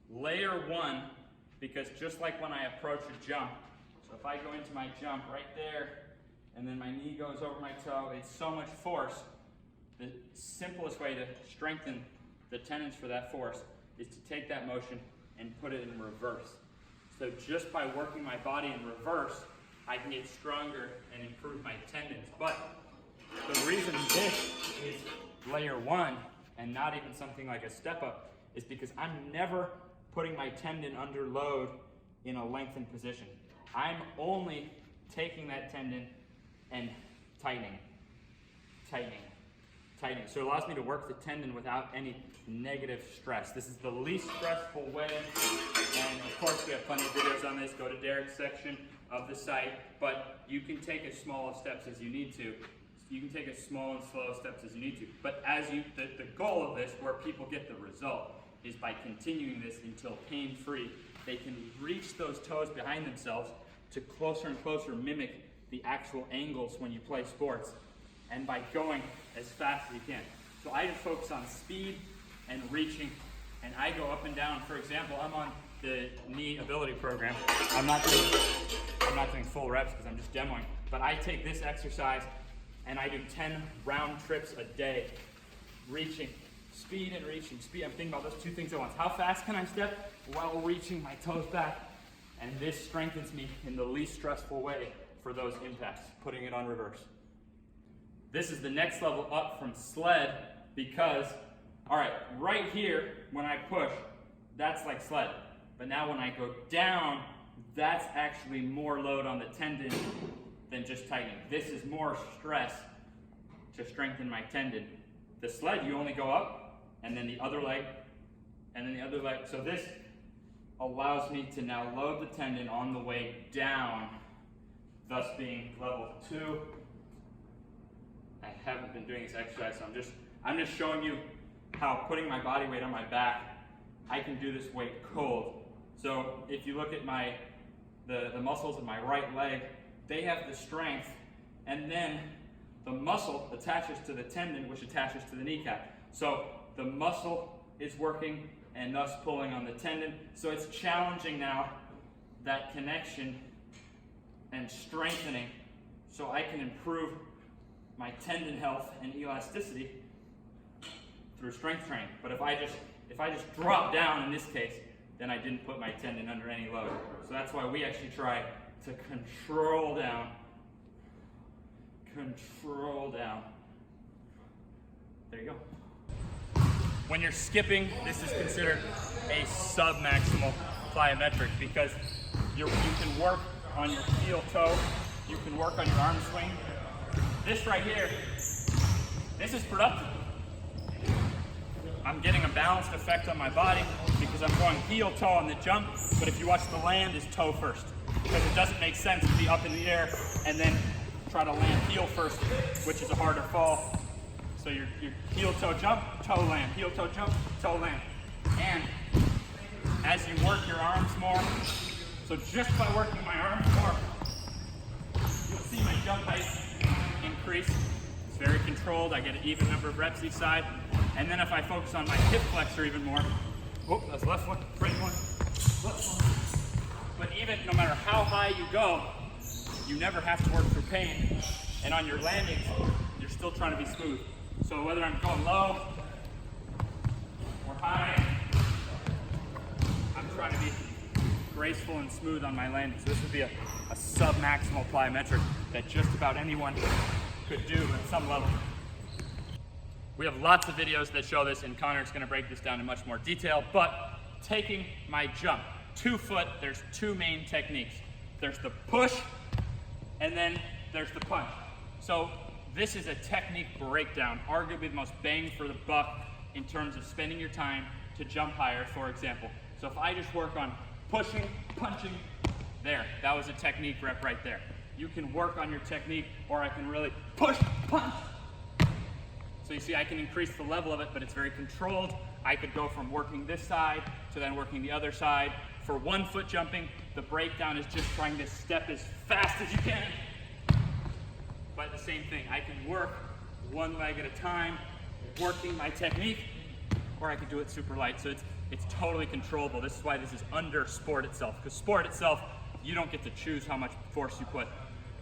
Layer one, because just like when I approach a jump, so if I go into my jump right there, and then my knee goes over my toe, it's so much force. The simplest way to strengthen the tendons for that force is to take that motion and put it in reverse. So just by working my body in reverse, I can get stronger and improve my tendons. But the reason this is layer one and not even something like a step up is because I'm never putting my tendon under load in a lengthened position. I'm only taking that tendon and tightening. So it allows me to work the tendon without any negative stress. This is the least stressful way, and of course we have plenty of videos on this. Go to Derek's section of the site, but you can take as small steps as you need to. You can take as small and slow steps as you need to. But the goal of this, where people get the result, is by continuing this until pain-free. They can reach those toes behind themselves to closer and closer mimic the actual angles when you play sports, and by going as fast as you can. So I just focus on speed and reaching, and I go up and down. For example, I'm on the knee ability program. I'm not doing full reps because I'm just demoing, but I take this exercise and I do 10 round trips a day, reaching, speed and reaching, speed. I'm thinking about those two things at once. How fast can I step while reaching my toes back? And this strengthens me in the least stressful way for those impacts, putting it on reverse. This is the next level up from sled because, all right, right here, when I push, that's like sled. But now when I go down, that's actually more load on the tendon than just tightening. This is more stress to strengthen my tendon. The sled, you only go up, and then the other leg, and then the other leg. So this allows me to now load the tendon on the way down, thus being level 2. I haven't been doing this exercise, so I'm just showing you how putting my body weight on my back, I can do this weight cold. So if you look at the muscles of my right leg, they have the strength, and then the muscle attaches to the tendon, which attaches to the kneecap. So the muscle is working and thus pulling on the tendon. So it's challenging now that connection and strengthening, so I can improve my tendon health and elasticity through strength training. But if I just drop down in this case, then I didn't put my tendon under any load. So that's why we actually try to control down. There you go. When you're skipping, this is considered a sub-maximal plyometric because you can work on your heel toe, you can work on your arm swing. This right here, this is productive. I'm getting a balanced effect on my body because I'm going heel toe on the jump, but if you watch the land, is toe first. Because it doesn't make sense to be up in the air and then try to land heel first, which is a harder fall. So your heel toe jump, toe land, heel toe jump, toe land. And as you work your arms more, so just by working my arms more, you'll see my jump height increase. It's very controlled. I get an even number of reps each side. And then if I focus on my hip flexor even more, oh, that's left one, right one, left one. But even no matter how high you go, you never have to work through pain. And on your landings, you're still trying to be smooth. So whether I'm going low or high, I'm trying to be graceful and smooth on my landing. So this would be a sub-maximal plyometric that just about anyone could do at some level. We have lots of videos that show this, and Connor's going to break this down in much more detail, but taking my jump, 2 foot, there's 2 main techniques. There's the push, and then there's the punch. So this is a technique breakdown, arguably the most bang for the buck in terms of spending your time to jump higher, for example. So if I just work on pushing, punching, there, that was a technique rep right there. You can work on your technique, or I can really push, punch. So you see, I can increase the level of it, but it's very controlled. I could go from working this side to then working the other side. For 1 foot jumping, the breakdown is just trying to step as fast as you can. But the same thing, I can work one leg at a time, working my technique, or I could do it super light. So it's totally controllable. This is why this is under sport itself, because sport itself, you don't get to choose how much force you put.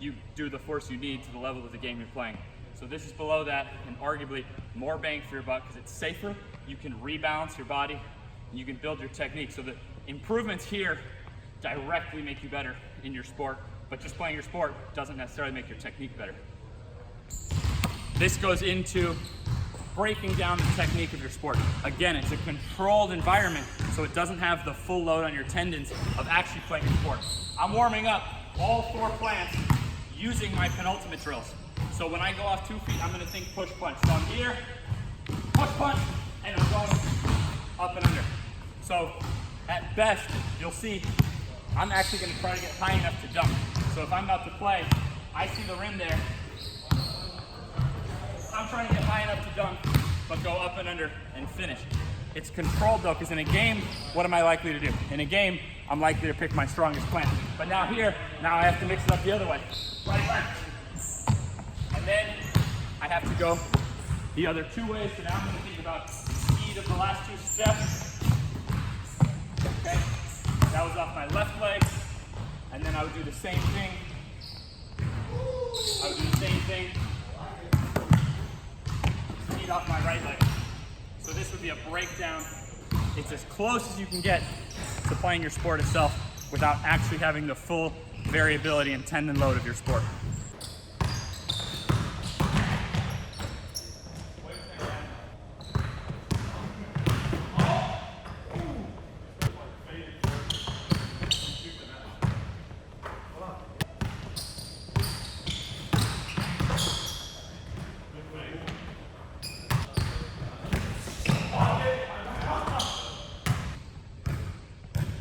You do the force you need to the level of the game you're playing. So this is below that, and arguably more bang for your buck because it's safer. You can rebalance your body, and you can build your technique. So the improvements here directly make you better in your sport, but just playing your sport doesn't necessarily make your technique better. This goes into breaking down the technique of your sport. Again, it's a controlled environment, so it doesn't have the full load on your tendons of actually playing your sport. I'm warming up all 4 plants using my penultimate drills. So when I go off 2 feet, I'm gonna think push punch. So I'm here, push punch, and I'm going up and under. So at best, you'll see, I'm actually gonna try to get high enough to dunk. So if I'm about to play, I see the rim there. I'm trying to get high enough to dunk, but go up and under and finish. It's controlled though, because in a game, what am I likely to do? In a game, I'm likely to pick my strongest plant. But now here, now I have to mix it up the other way. Right, left. And then I have to go the other 2 ways. So now I'm going to think about speed of the last 2 steps. Okay, that was off my left leg. And then I would do the same thing. I would do the same thing. Speed off my right leg. So this would be a breakdown. It's as close as you can get to playing your sport itself without actually having the full variability and tendon load of your sport.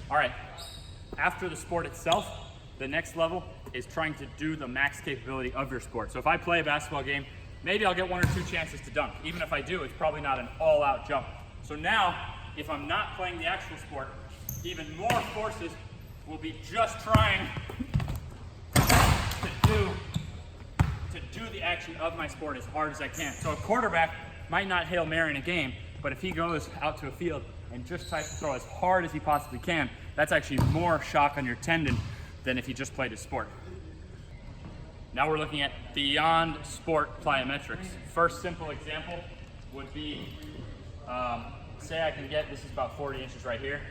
All right, after the sport itself, the next level is trying to do the max capability of your sport. So if I play a basketball game, maybe I'll get 1 or 2 chances to dunk. Even if I do, it's probably not an all-out jump. So now, if I'm not playing the actual sport, even more forces will be just trying to do the action of my sport as hard as I can. So a quarterback might not Hail Mary in a game, but if he goes out to a field and just tries to throw as hard as he possibly can, that's actually more shock on your tendon than if he just played his sport. Now we're looking at beyond sport plyometrics. First simple example would be, say I can get, this is about 40 inches right here.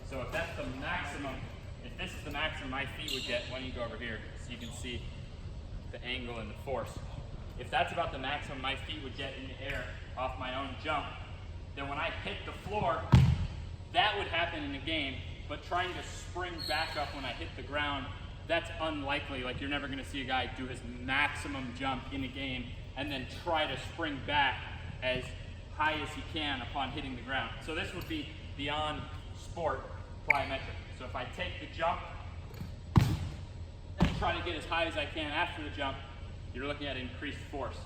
So if that's the maximum, if this is the maximum my feet would get, why don't you go over here so you can see the angle and the force. If that's about the maximum my feet would get in the air off my own jump, then when I hit the floor, that would happen in a game, but trying to spring back up when I hit the ground, that's unlikely. Like, you're never gonna see a guy do his maximum jump in a game and then try to spring back as high as he can upon hitting the ground. So this would be beyond sport plyometric. So if I take the jump and try to get as high as I can after the jump, you're looking at increased force.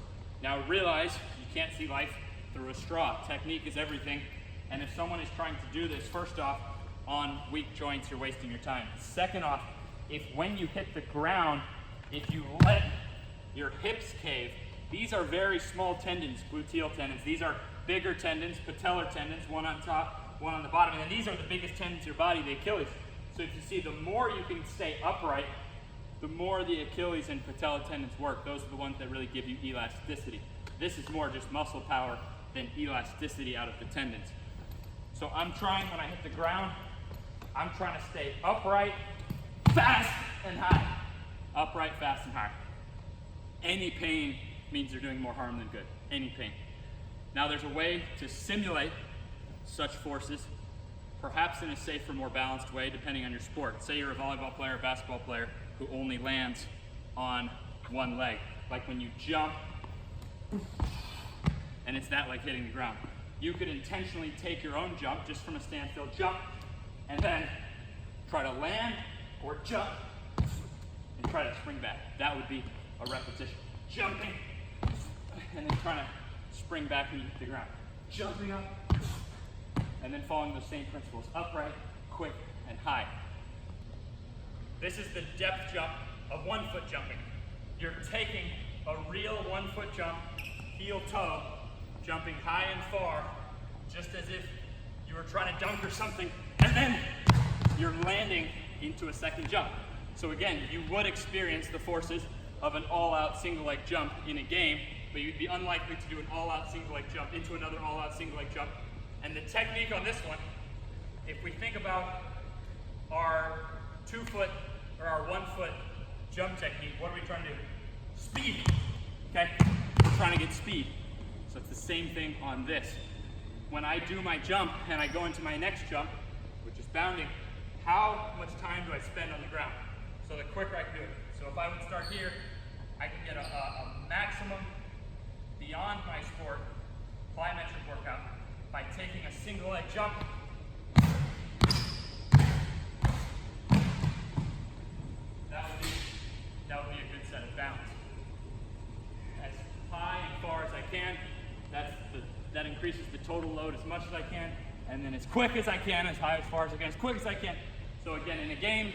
Now realize you can't see life through a straw. Technique is everything. And if someone is trying to do this, first off, on weak joints, you're wasting your time. Second off, if when you hit the ground, if you let your hips cave, these are very small tendons, gluteal tendons. These are bigger tendons, patellar tendons, one on top, one on the bottom. And then these are the biggest tendons of your body, the Achilles. So if you see, the more you can stay upright, the more the Achilles and patellar tendons work. Those are the ones that really give you elasticity. This is more just muscle power than elasticity out of the tendons. So I'm trying, when I hit the ground, I'm trying to stay upright, fast, and high. Upright, fast, and high. Any pain means you're doing more harm than good. Any pain. Now there's a way to simulate such forces, perhaps in a safer, more balanced way, depending on your sport. Say you're a volleyball player, a basketball player, who only lands on one leg. Like when you jump, and it's that leg hitting the ground. You could intentionally take your own jump, just from a standstill jump, and then try to land or jump and try to spring back. That would be a repetition. Jumping, and then trying to spring back when you hit the ground. Jumping up, and then following those same principles. Upright, quick, and high. This is the depth jump of 1 foot jumping. You're taking a real 1 foot jump, heel toe, jumping high and far, just as if you're trying to dunk or something, and then you're landing into a second jump. So again, you would experience the forces of an all-out single leg jump in a game, but you'd be unlikely to do an all-out single leg jump into another all-out single leg jump. And the technique on this one, if we think about our 2 foot or our 1 foot jump technique, what are we trying to do? Speed, okay? We're trying to get speed. So it's the same thing on this. When I do my jump and I go into my next jump, which is bounding, how much time do I spend on the ground? So the quicker I can do it. So if I would start here, I can get a maximum beyond my sport plyometric workout by taking a single leg jump. That would be a good set of bounds. As high and far as I can, that increases the total load as much as I can, and then as quick as I can, as high as far as I can, as quick as I can. So again, in a game,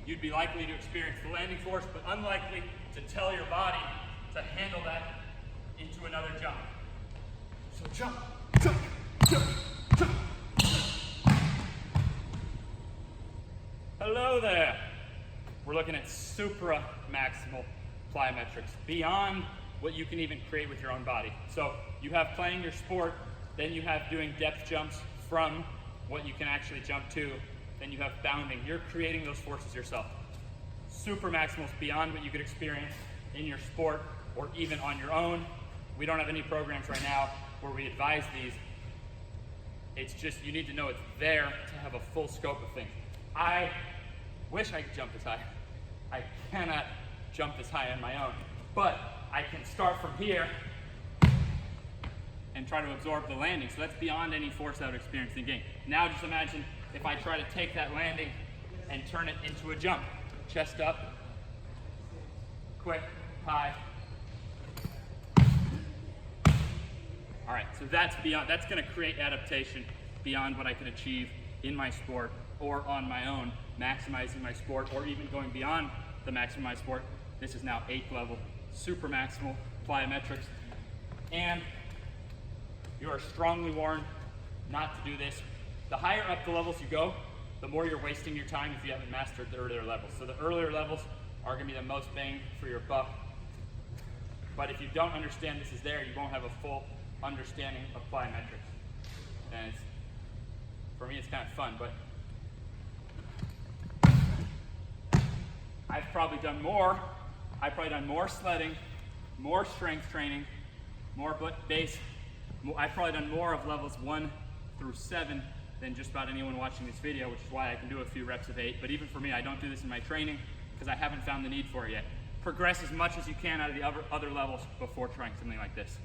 you'd be likely to experience the landing force, but unlikely to tell your body to handle that into another jump. So jump, jump, jump, jump. Hello there. We're looking at supra-maximal plyometrics, beyond what you can even create with your own body. So you have playing your sport, then you have doing depth jumps from what you can actually jump to, then you have bounding. You're creating those forces yourself. Super-maximal is beyond what you could experience in your sport or even on your own. We don't have any programs right now where we advise these. It's just you need to know it's there to have a full scope of things. I wish I could jump this high. I cannot jump this high on my own, but I can start from here and try to absorb the landing. So that's beyond any force I would experience in the game. Now just imagine if I try to take that landing and turn it into a jump. Chest up, quick, high. All right, so that's gonna create adaptation beyond what I can achieve in my sport or on my own, maximizing my sport, or even going beyond the maximized sport. This is now 8th level, super maximal plyometrics. And you are strongly warned not to do this. The higher up the levels you go, the more you're wasting your time if you haven't mastered the earlier levels. So the earlier levels are gonna be the most bang for your buck. But if you don't understand this is there, you won't have a full understanding of plyometrics. And for me, it's kind of fun, but I've probably done more sledding, more strength training, more base. I've probably done more of levels 1 through 7 than just about anyone watching this video, which is why I can do a few reps of 8. But even for me, I don't do this in my training because I haven't found the need for it yet. Progress as much as you can out of the other levels before trying something like this.